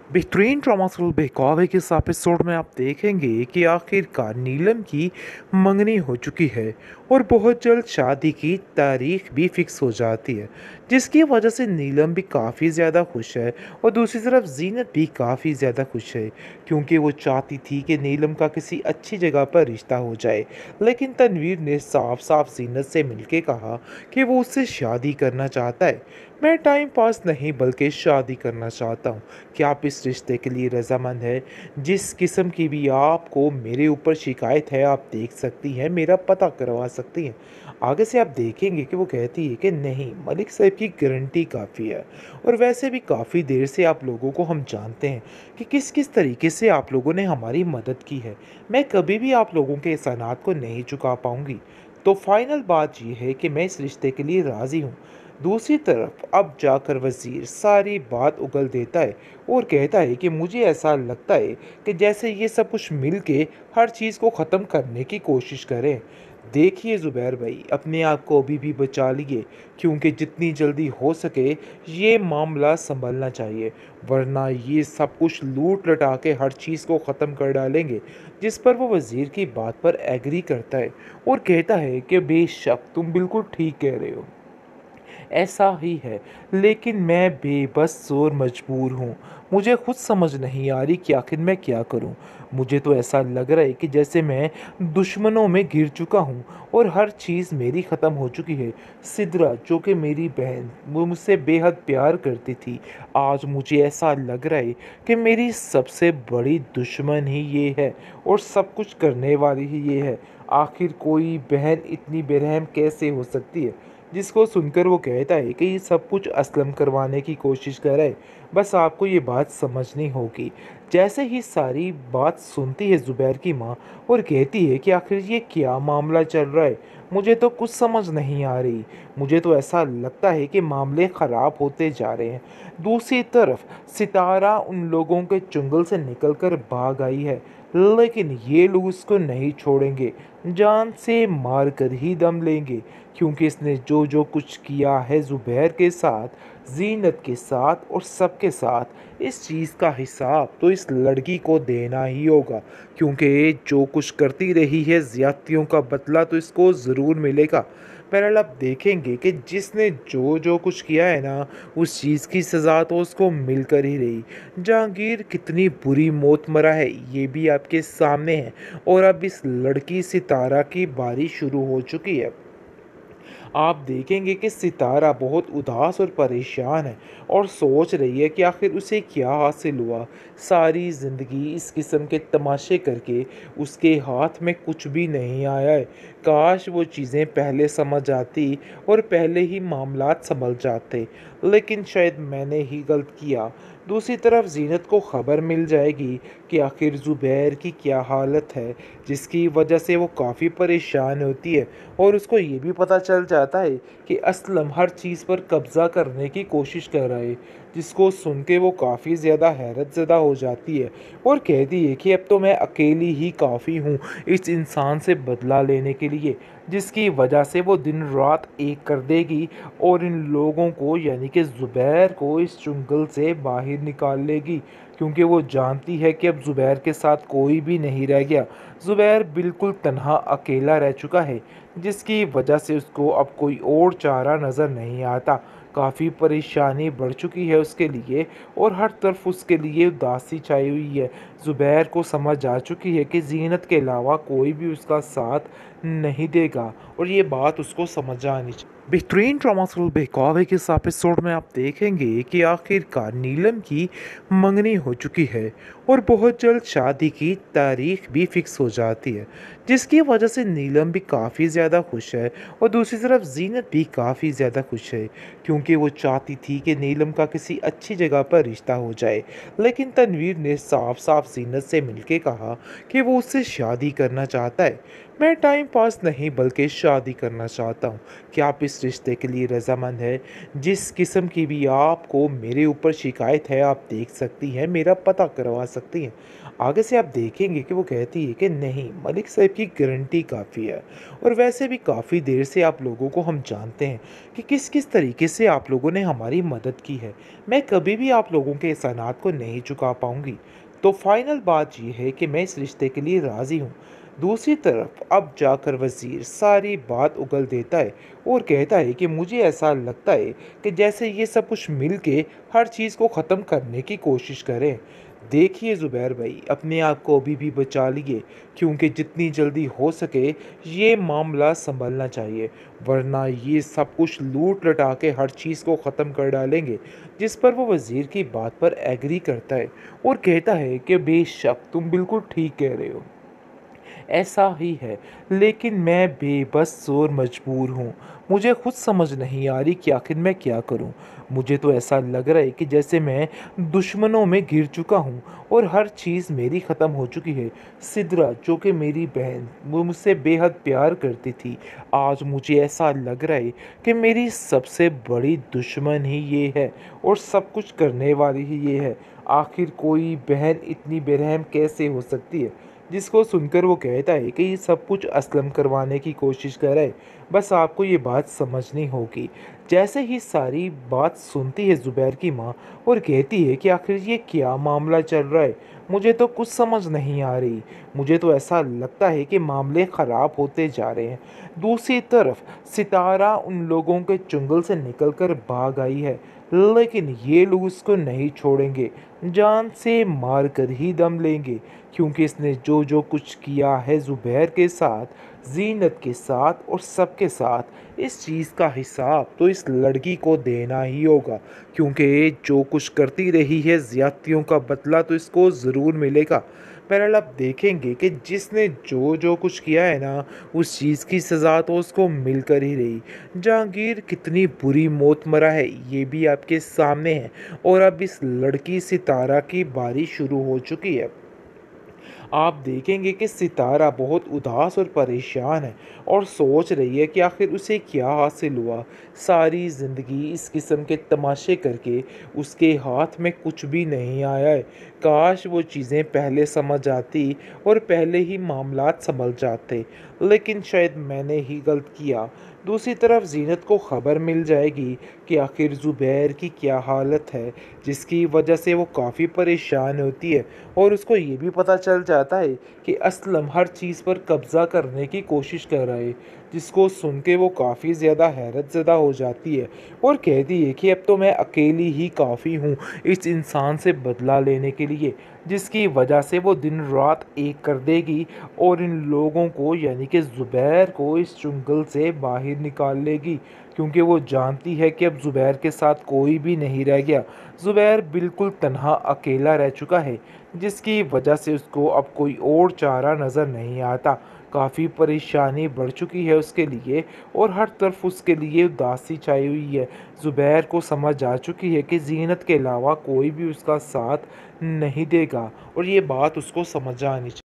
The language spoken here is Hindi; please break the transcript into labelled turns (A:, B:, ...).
A: बेहतरीन ड्रामा थ्रिल बहकावे के इस एपिसोड में आप देखेंगे कि आखिरकार नीलम की मंगनी हो चुकी है और बहुत जल्द शादी की तारीख भी फिक्स हो जाती है, जिसकी वजह से नीलम भी काफ़ी ज़्यादा खुश है और दूसरी तरफ जीनत भी काफ़ी ज़्यादा खुश है क्योंकि वो चाहती थी कि नीलम का किसी अच्छी जगह पर रिश्ता हो जाए। लेकिन तनवीर ने साफ साफ जीनत से मिलके कहा कि वो उससे शादी करना चाहता है। मैं टाइम पास नहीं बल्कि शादी करना चाहता हूँ। क्या आप इस रिश्ते के लिए रजामंद है? जिस किस्म की भी आपको मेरे ऊपर शिकायत है आप देख सकती हैं, मेरा पता करवा सकती हैं। आगे से आप देखेंगे कि वो कहती है कि नहीं, मलिक साहब की गारंटी काफ़ी है। और वैसे भी काफ़ी देर से आप लोगों को हम जानते हैं कि किस किस तरीके से आप लोगों ने हमारी मदद की है। मैं कभी भी आप लोगों के एहसानात को नहीं चुका पाऊंगी। तो फाइनल बात यह है कि मैं इस रिश्ते के लिए राज़ी हूँ। दूसरी तरफ अब जाकर वज़ीर सारी बात उगल देता है और कहता है कि मुझे ऐसा लगता है कि जैसे ये सब कुछ मिल के हर चीज़ को ख़त्म करने की कोशिश करें। देखिए ज़ुबैर भाई, अपने आप को अभी भी बचा लिए क्योंकि जितनी जल्दी हो सके ये मामला संभलना चाहिए, वरना ये सब कुछ लूट लटा के हर चीज़ को ख़त्म कर डालेंगे। जिस पर वो वज़ीर की बात पर एग्री करता है और कहता है कि बेशक तुम बिल्कुल ठीक कह रहे हो, ऐसा ही है। लेकिन मैं बेबस और मजबूर हूँ। मुझे खुद समझ नहीं आ रही कि आखिर मैं क्या करूँ। मुझे तो ऐसा लग रहा है कि जैसे मैं दुश्मनों में घिर चुका हूँ और हर चीज़ मेरी ख़त्म हो चुकी है। सिद्रा जो कि मेरी बहन, वो मुझसे बेहद प्यार करती थी, आज मुझे ऐसा लग रहा है कि मेरी सबसे बड़ी दुश्मन ही ये है और सब कुछ करने वाली ही ये है। आखिर कोई बहन इतनी बेरहम कैसे हो सकती है? जिसको सुनकर वो कहता है कि ये सब कुछ असलम करवाने की कोशिश कर रहा है। बस आपको ये बात समझनी होगी। जैसे ही सारी बात सुनती है ज़ुबैर की माँ और कहती है कि आखिर ये क्या मामला चल रहा है, मुझे तो कुछ समझ नहीं आ रही। मुझे तो ऐसा लगता है कि मामले ख़राब होते जा रहे हैं। दूसरी तरफ सितारा उन लोगों के चुंगल से निकलकर भाग आई है, लेकिन ये लोग उसको नहीं छोड़ेंगे, जान से मार कर ही दम लेंगे क्योंकि इसने जो जो कुछ किया है ज़ुबैर के साथ, ज़ीनत के साथ और सबके साथ, इस चीज़ का हिसाब तो इस लड़की को देना ही होगा क्योंकि जो कुछ करती रही है ज़्यादतियों का बदला तो इसको ज़रूर मिलेगा। बहरहाल आप देखेंगे कि जिसने जो जो कुछ किया है ना, उस चीज़ की सज़ा तो उसको मिलकर ही रही। जहांगीर कितनी बुरी मौत मरा है ये भी आपके सामने है और अब इस लड़की सितारा की बारी शुरू हो चुकी है। आप देखेंगे कि सितारा बहुत उदास और परेशान है और सोच रही है कि आखिर उसे क्या हासिल हुआ। सारी ज़िंदगी इस किस्म के तमाशे करके उसके हाथ में कुछ भी नहीं आया है। काश वो चीज़ें पहले समझ आती और पहले ही मामलात संभल जाते, लेकिन शायद मैंने ही गलत किया। दूसरी तरफ जीनत को खबर मिल जाएगी कि आखिर ज़ुबैर की क्या हालत है, जिसकी वजह से वो काफ़ी परेशान होती है और उसको ये भी पता चल जाता है कि असलम हर चीज़ पर कब्ज़ा करने की कोशिश कर रहा है, जिसको सुन के वो काफ़ी ज़्यादा हैरत ज़दा हो जाती है और कहती है कि अब तो मैं अकेली ही काफ़ी हूँ इस इंसान से बदला लेने के लिए, जिसकी वजह से वो दिन रात एक कर देगी और इन लोगों को यानी कि ज़ुबैर को इस चुंगल से बाहर निकाल लेगी क्योंकि वो जानती है कि अब ज़ुबैर के साथ कोई भी नहीं रह गया। ज़ुबैर बिल्कुल तन्हा अकेला रह चुका है, जिसकी वजह से उसको अब कोई और चारा नज़र नहीं आता। काफ़ी परेशानी बढ़ चुकी है उसके लिए और हर तरफ उसके लिए उदासी छाई हुई है। ज़ुबैर को समझ आ चुकी है कि ज़ीनत के अलावा कोई भी उसका साथ नहीं देगा और ये बात उसको समझ आनी चाहिए। बेहतरीन ड्रामा थ्रिल बहकावे के इस एपिसोड में आप देखेंगे कि आखिरकार नीलम की मंगनी हो चुकी है और बहुत जल्द शादी की तारीख भी फिक्स हो जाती है, जिसकी वजह से नीलम भी काफ़ी ज़्यादा खुश है और दूसरी तरफ जीनत भी काफ़ी ज़्यादा खुश है क्योंकि वो चाहती थी कि नीलम का किसी अच्छी जगह पर रिश्ता हो जाए। लेकिन तनवीर ने साफ साफ जीनत से मिलके कहा कि वो उससे शादी करना चाहता है। मैं टाइम पास नहीं बल्कि शादी करना चाहता हूँ। क्या आप इस रिश्ते के लिए रजामंद है? जिस किस्म की भी आपको मेरे ऊपर शिकायत है आप देख सकती हैं, मेरा पता करवा सकती हैं। आगे से आप देखेंगे कि वो कहती है कि नहीं, मलिक साहब की गारंटी काफ़ी है। और वैसे भी काफ़ी देर से आप लोगों को हम जानते हैं कि किस किस तरीके से आप लोगों ने हमारी मदद की है। मैं कभी भी आप लोगों के एहसानात को नहीं चुका पाऊंगी। तो फाइनल बात ये है कि मैं इस रिश्ते के लिए राज़ी हूँ। दूसरी तरफ अब जाकर वज़ीर सारी बात उगल देता है और कहता है कि मुझे ऐसा लगता है कि जैसे ये सब कुछ मिल के हर चीज़ को ख़त्म करने की कोशिश करें। देखिए ज़ुबैर भाई, अपने आप को अभी भी बचा लिए, क्योंकि जितनी जल्दी हो सके ये मामला सँभलना चाहिए, वरना ये सब कुछ लूट लटा के हर चीज़ को ख़त्म कर डालेंगे। जिस पर वो वज़ीर की बात पर एग्री करता है और कहता है कि बेशक तुम बिल्कुल ठीक कह रहे हो, ऐसा ही है। लेकिन मैं बेबस और मजबूर हूँ। मुझे खुद समझ नहीं आ रही कि आखिर मैं क्या करूँ। मुझे तो ऐसा लग रहा है कि जैसे मैं दुश्मनों में घिर चुका हूँ और हर चीज़ मेरी ख़त्म हो चुकी है। सिद्रा, जो कि मेरी बहन, वो मुझसे बेहद प्यार करती थी, आज मुझे ऐसा लग रहा है कि मेरी सबसे बड़ी दुश्मन ही ये है और सब कुछ करने वाली ही ये है। आखिर कोई बहन इतनी बेरहम कैसे हो सकती है? जिसको सुनकर वो कहता है कि ये सब कुछ असलम करवाने की कोशिश कर रहा है। बस आपको ये बात समझनी होगी। जैसे ही सारी बात सुनती है ज़ुबैर की माँ और कहती है कि आखिर ये क्या मामला चल रहा है, मुझे तो कुछ समझ नहीं आ रही। मुझे तो ऐसा लगता है कि मामले ख़राब होते जा रहे हैं। दूसरी तरफ सितारा उन लोगों के चुंगल से निकलकर भाग आई है, लेकिन ये लोग उसको नहीं छोड़ेंगे, जान से मार कर ही दम लेंगे, क्योंकि इसने जो जो कुछ किया है ज़ुबैर के साथ, ज़ीनत के साथ और सबके साथ, इस चीज़ का हिसाब तो इस लड़की को देना ही होगा। क्योंकि ये जो कुछ करती रही है, ज़्यादतियों का बदला तो इसको ज़रूर मिलेगा। बहरहाल आप देखेंगे कि जिसने जो जो कुछ किया है ना, उस चीज़ की सज़ा तो उसको मिलकर ही रही। जहांगीर कितनी बुरी मौत मरा है ये भी आपके सामने है, और अब इस लड़की सितारा की बारी शुरू हो चुकी है। आप देखेंगे कि सितारा बहुत उदास और परेशान है और सोच रही है कि आखिर उसे क्या हासिल हुआ। सारी ज़िंदगी इस किस्म के तमाशे करके उसके हाथ में कुछ भी नहीं आया है। काश वो चीज़ें पहले समझ आती और पहले ही मामलात संभल जाते, लेकिन शायद मैंने ही गलत किया। दूसरी तरफ ज़ीनत को ख़बर मिल जाएगी कि आखिर ज़ुबैर की क्या हालत है, जिसकी वजह से वो काफ़ी परेशान होती है। और उसको ये भी पता चल जाता है कि असलम हर चीज़ पर कब्ज़ा करने की कोशिश कर रहा है, जिसको सुन के वो काफ़ी ज़्यादा हैरत ज़दा हो जाती है और कहती है कि अब तो मैं अकेली ही काफ़ी हूँ इस इंसान से बदला लेने के लिए, जिसकी वजह से वो दिन रात एक कर देगी और इन लोगों को, यानी कि ज़ुबैर को, इस चुंगल से बाहर निकाल लेगी, क्योंकि वो जानती है कि अब ज़ुबैर के साथ कोई भी नहीं रह गया। ज़ुबैर बिल्कुल तन्हा अकेला रह चुका है, जिसकी वजह से उसको अब कोई और चारा नज़र नहीं आता। काफ़ी परेशानी बढ़ चुकी है उसके लिए और हर तरफ उसके लिए उदासी छाई हुई है। ज़ुबैर को समझ आ चुकी है कि ज़ीनत के अलावा कोई भी उसका साथ नहीं देगा और ये बात उसको समझ आनी चाहिए।